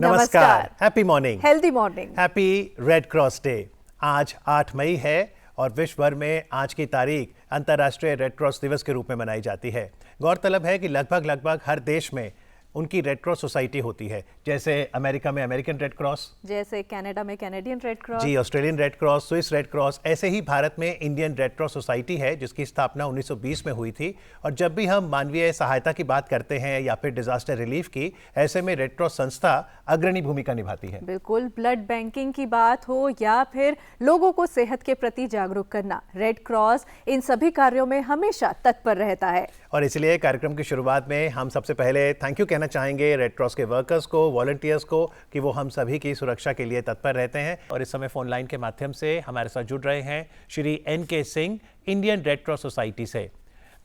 नमस्कार, happy morning, healthy morning, happy red cross day. आज 8 मई है और विश्व भर में आज की तारीख अंतर्राष्ट्रीय रेड क्रॉस दिवस के रूप में मनाई जाती है। गौरतलब है कि लगभग हर देश में उनकी रेड क्रॉस सोसाइटी होती है, जैसे अमेरिका में अमेरिकन रेड क्रॉस, जैसे कनाडा में कैनेडियन रेड क्रॉस, जी Australian Red Cross, Swiss Red Cross. ऐसे ही भारत में इंडियन रेड क्रॉस सोसाइटी है, जिसकी स्थापना 1920 में हुई थी। और जब भी हम मानवीय सहायता की बात करते हैं या फिर डिजास्टर रिलीफ की, ऐसे में रेड क्रॉस संस्था अग्रणी भूमिका निभाती है। बिल्कुल, ब्लड बैंकिंग की बात हो या फिर लोगों को सेहत के प्रति जागरूक करना, रेड क्रॉस इन सभी कार्यों में हमेशा तत्पर रहता है। और इसलिए कार्यक्रम की शुरुआत में हम सबसे पहले थैंक यू कहना चाहेंगे रेड क्रॉस के वर्कर्स को, वॉलंटियर्स को, कि वो हम सभी की सुरक्षा के लिए तत्पर रहते हैं। और इस समय फोन लाइन के माध्यम से हमारे साथ जुड़ रहे हैं Shri NK Singh, Indian red cross society से।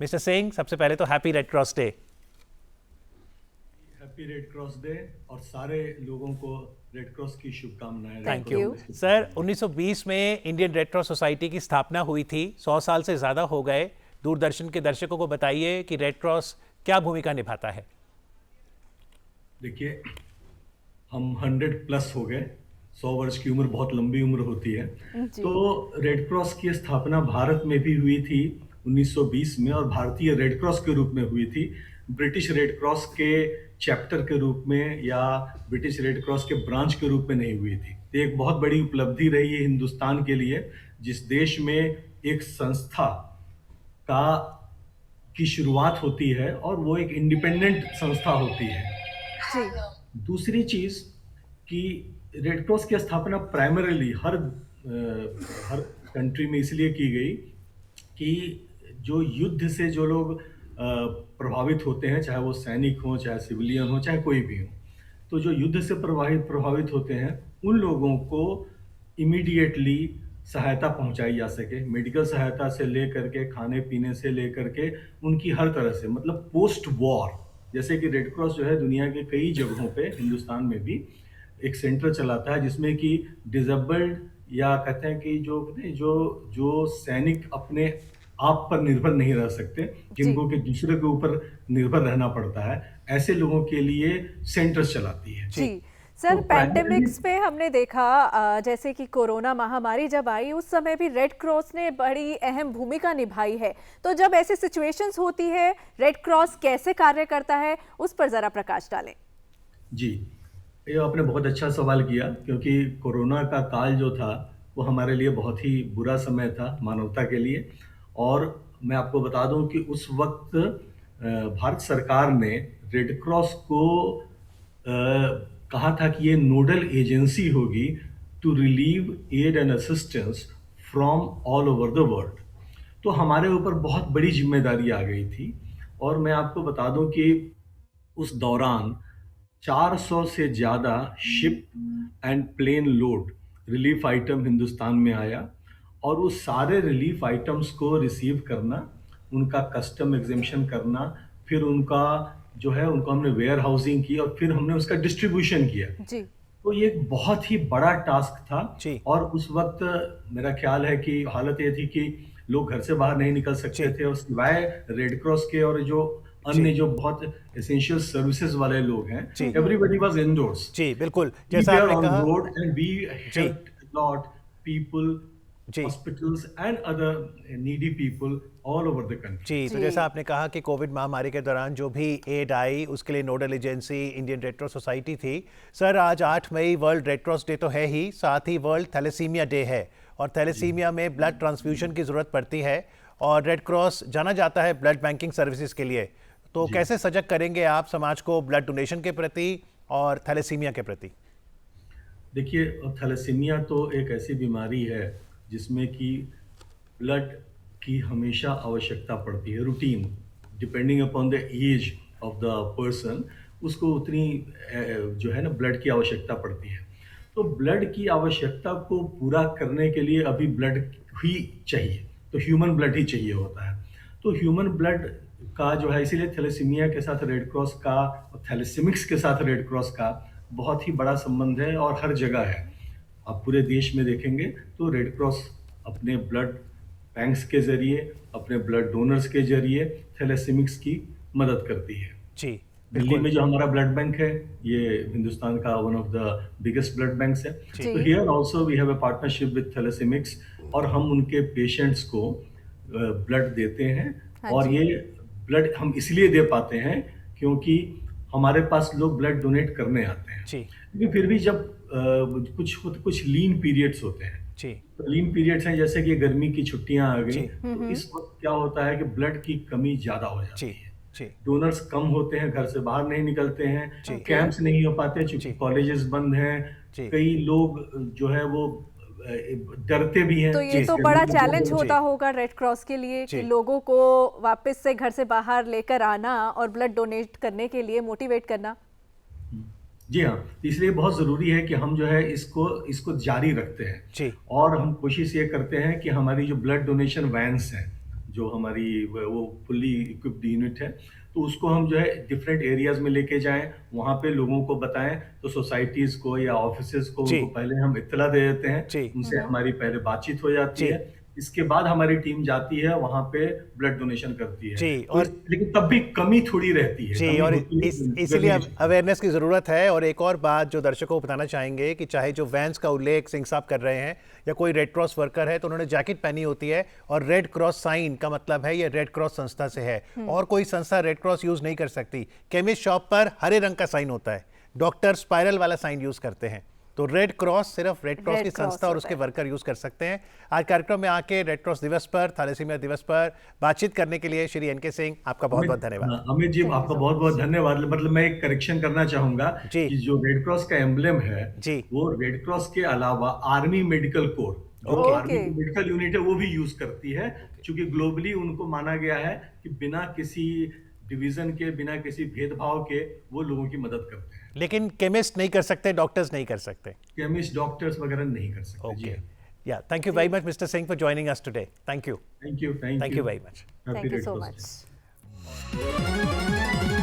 मिस्टर सिंह, सबसे पहले तो happy red cross day. Happy red cross day और सारे लोगों को रेड क्रॉस की शुभकामनाएं। Thank you sir. 1920 में इंडियन रेड क्रॉस सोसाइटी की स्थापना हुई थी, 100 साल से ज़्यादा हो गए। दूरदर्शन के दर्शकों को बताइए कि रेड क्रॉस क्या भूमिका निभाता है। देखिए, हम 100+ हो गए। 100 वर्ष की उम्र बहुत लंबी उम्र होती है। तो रेड क्रॉस की स्थापना भारत में भी हुई थी 1920 में, और भारतीय रेड क्रॉस के रूप में हुई थी। ब्रिटिश रेड क्रॉस के चैप्टर के रूप में या ब्रिटिश रेड क्रॉस के ब्रांच के रूप में नहीं हुई थी। तो एक बहुत बड़ी उपलब्धि रही है हिंदुस्तान के लिए, जिस देश में एक संस्था की शुरुआत होती है और वो एक इंडिपेंडेंट संस्था होती है। दूसरी चीज कि रेड क्रॉस की स्थापना प्राइमरीली हर कंट्री में इसलिए की गई कि जो युद्ध से जो लोग प्रभावित होते हैं, चाहे वो सैनिक हो, चाहे सिविलियन हो, चाहे कोई भी हो, तो जो युद्ध से प्रभावित होते हैं उन लोगों को इमीडिएटली सहायता पहुंचाई जा सके। मेडिकल सहायता से लेकर के खाने पीने से लेकर के उनकी हर तरह से, मतलब पोस्ट वॉर, जैसे कि रेड क्रॉस जो है दुनिया के कई जगहों पे, हिंदुस्तान में भी एक सेंटर चलाता है जिसमें कि डिसेबल्ड या कहते हैं कि जो सैनिक अपने आप पर निर्भर नहीं रह सकते, जिनको कि दूसरे के ऊपर निर्भर रहना पड़ता है, ऐसे लोगों के लिए सेंटर्स चलाती है। जी सर, तो पैंडेमिक्स में हमने देखा, जैसे कि कोरोना महामारी जब आई, उस समय भी रेड क्रॉस ने बड़ी अहम भूमिका निभाई है। तो जब ऐसी सिचुएशंस होती है, रेड क्रॉस कैसे कार्य करता है, उस पर जरा प्रकाश डालें। जी, ये आपने बहुत अच्छा सवाल किया, क्योंकि कोरोना का काल जो था वो हमारे लिए बहुत ही बुरा समय था मानवता के लिए। और मैं आपको बता दूं कि उस वक्त भारत सरकार ने रेड क्रॉस को कहा था कि ये नोडल एजेंसी होगी to relieve aid and assistance from all over the world. तो हमारे ऊपर बहुत बड़ी जिम्मेदारी आ गई थी। और मैं आपको बता दूं कि उस दौरान 400 से ज़्यादा ship and plane load relief item Hindustan में आया, और उस सारे रिलीफ आइटम्स को रिसीव करना, उनका कस्टम एग्जेम्पशन करना, फिर उनका जो है उनको हमने वेयर हाउसिंग की और फिर हमने उसका डिस्ट्रीब्यूशन किया। जी। तो ये एक बहुत ही बड़ा टास्क था। और उस वक्त मेरा ख्याल है कि हालत ये थी कि लोग घर से बाहर नहीं निकल सकते थे, और सिवाय रेड क्रॉस के और जो अन्य जो बहुत एसेंशियल सर्विसेज वाले लोग हैं, एवरीबॉडी वाज इंडोर्स। जी बिल्कुल, जैसा आपने कहा, road and we helped lot people, hospitals and other needy people all over the country. जी, तो जैसा आपने कहा कि कोविड महामारी के दौरान जो भी एड आई, उसके लिए nodal agency Indian red cross society थी। सर, आज 8 मई वर्ल्ड रेड क्रॉस डे तो है ही, साथ ही वर्ल्ड थैलेसीमिया डे है, और थैलेसीमिया में ब्लड ट्रांसफ्यूजन की जरूरत पड़ती है, और रेड क्रॉस जाना जाता है ब्लड बैंकिंग सर्विसेज के लिए। तो कैसे सजग करेंगे आप समाज को ब्लड डोनेशन के प्रति और थैलेसीमिया के प्रति? देखिए, थैलेसीमिया तो एक ऐसी बीमारी है जिसमें कि ब्लड की हमेशा आवश्यकता पड़ती है, routine, depending upon the age of the person, उसको उतनी जो है ना ब्लड की आवश्यकता पड़ती है। तो ब्लड की आवश्यकता को पूरा करने के लिए अभी ब्लड ही चाहिए, तो ह्यूमन ब्लड ही चाहिए होता है। तो ह्यूमन ब्लड का जो है, इसीलिए थैलेसीमिया के साथ रेड क्रॉस का और थैलेसीमिक्स के साथ रेड क्रॉस का बहुत ही बड़ा संबंध है, और हर जगह है। आप पूरे देश में देखेंगे तो रेड क्रॉस अपने ब्लड बैंक्स के जरिए, अपने ब्लड डोनर्स के जरिए थैलेसीमिक्स की मदद करती है। जी, दिल्ली में जो हमारा ब्लड बैंक है, ये हिंदुस्तान का one of the biggest blood banks है। जी। तो here also we have a partnership with thalassemics, और हम उनके पेशेंट्स को ब्लड देते हैं। हाँ और जी। ये ब्लड हम इसलिए दे पाते हैं क्योंकि हमारे पास लोग ब्लड डोनेट करने आते हैं। जी लेकिन फिर भी जब कुछ लीन पीरियड्स होते हैं, जी तो लीन पीरियड्स हैं, जैसे कि गर्मी की छुट्टियां आ गई, जी। तो इस वक्त क्या होता है कि ब्लड की कमी ज्यादा हो जाती जी है। जी डोनर्स कम होते हैं, घर से बाहर नहीं निकलते हैं, जी। कैंप्स नहीं हो पाते जी। क्योंकि कॉलेजेस बंद हैं। जी। कई लोग जो है वो डरते भी हैं। तो ये तो इस बड़ा गर्मी में चैलेंज जी। होता होगा रेड क्रॉस के लिए कि जी। लोगों को वापस से घर से बाहर लेकर आना और ब्लड डोनेट करने के लिए मोटिवेट करना। जी हाँ, इसलिए बहुत ज़रूरी है कि हम जो है इसको जारी रखते हैं। जी। और हम कोशिश ये करते हैं कि हमारी जो ब्लड डोनेशन वैन्स हैं, जो हमारी वो फुल्ली इक्विप्ड यूनिट है, तो उसको हम जो है डिफरेंट एरियाज़ में लेके जाएँ, वहाँ पे लोगों को बताएँ। तो सोसाइटीज़ को या ऑफिसेज़ को जी। उनको पहले हम इत्तला दे देते हैं, जी। उनसे हमारी पहले बातचीत हो जाती जी। है। इसके बाद हमारी टीम जाती है, वहाँ पे ब्लड डोनेशन करती है। जी, तो और लेकिन तब भी कमी थोड़ी रहती है। जी, कमी और होती है इसीलिए गर्मी की। अवेयरनेस की ज़रूरत है। और एक और बात जो दर्शकों को बताना चाहेंगे कि चाहे जो वैन्स का उल्लेख सिंह साहब कर रहे हैं या कोई रेड क्रॉस वर्कर है, तो उन्होंने जैकेट पहनी होती है और रेड क्रॉस साइन का मतलब है ये रेड क्रॉस संस्था से है, और कोई संस्था रेड क्रॉस यूज़ नहीं कर सकती। केमिस्ट शॉप पर हरे रंग का साइन होता है, डॉक्टर स्पाइरल वाला साइन यूज़ करते हैं। तो रेड क्रॉस सिर्फ रेड क्रॉस की संस्था और उसके वर्कर यूज कर सकते हैं। आज कार्यक्रम में आके रेड क्रॉस दिवस पर, थैलेसीमिया दिवस पर बातचीत करने के लिए श्री एनके सिंह आपका बहुत बहुत धन्यवाद। अमित जी, आपका बहुत बहुत धन्यवाद। मतलब मैं एक करेक्शन करना चाहूंगा जी। कि जो रेड क्रॉस का एम्बलम है, जी। वो रेड क्रॉस के अलावा आर्मी मेडिकल कोर, जो ओके। आर्मी की मेडिकल यूनिट है, वो भी यूज करती है, क्योंकि ग्लोबली उनको माना गया है कि बिना किसी डिवीजन के, बिना किसी भेदभाव के वो लोगों की मदद करते हैं। लेकिन केमिस्ट नहीं कर सकते, डॉक्टर्स नहीं कर सकते। केमिस्ट, डॉक्टर्स वगैरह नहीं कर सकते। जी, ओके, या thank you very much mister Singh for joining us today. Thank you thank you very much. Happy thank you Red so Cross Day. Much.